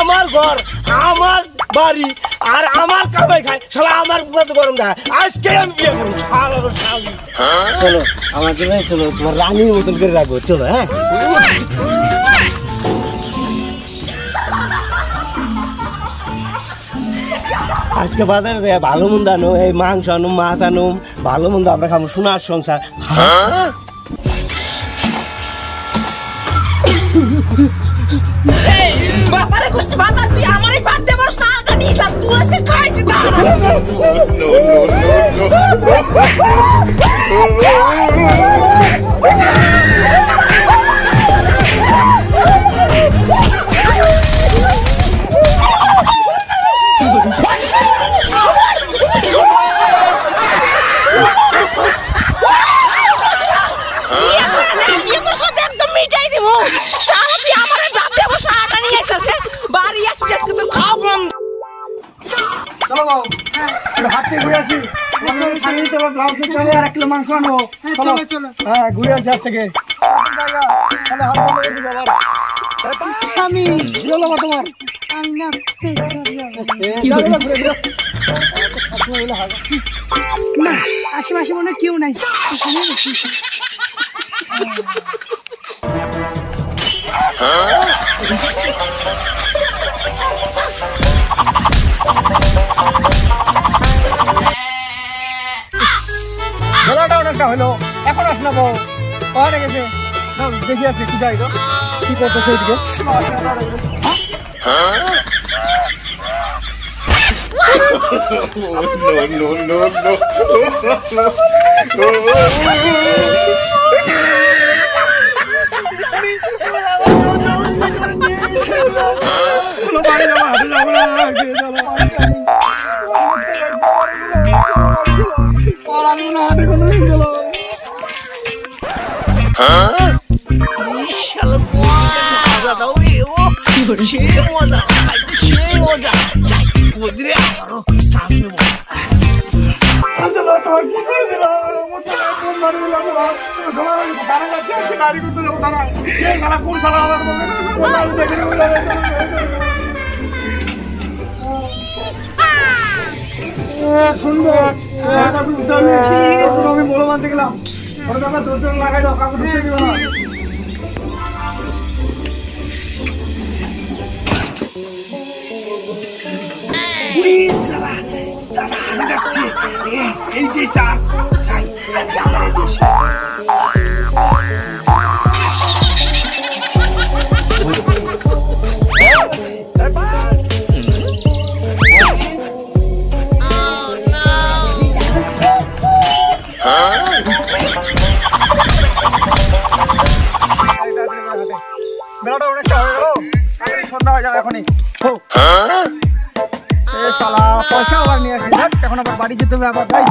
আমার ঘর আমার বাড়ি আর আমার কামাই খায় শালা আমার গরম দেয় আজকে আমি বিয়ে করব চলো আমার জন্য চলো তোমার রানী মতন করে রাখবো চলো হ্যাঁ আজকে বাজারে ভালো মন্দ আনো এই মাংস আনো মাছ আনো ভালো মন্দ আমরা খাবো সোনার সংসার বাবারে কষ্ট বাজার তুই আমারই বাদ দে বস না জানি সাস তুই আজকে খাইছিস না ঘুরে আসি হাত থেকে স্বামী তোমার আশেপাশে মনে কেউ নাই খেলাটা অনেকটা হলো এখন আস না বউ পাহাড়ে গেছে দেখি আসি একটু যাই তো কি করতেছে এদিকে সুন্দর আমি বলো মানতে গেলাম দর্জন লাগাই দাও কাপড় ঢুকিয়ে দিও না এই যে চাই মেলাটা অনেকটা হয়ে গেল সন্ধ্যা হয়ে যাবে এখনই শালা পয়সা আবার নিয়ে আসি এখন আবার বাড়ি যেতে হবে আবার ভাই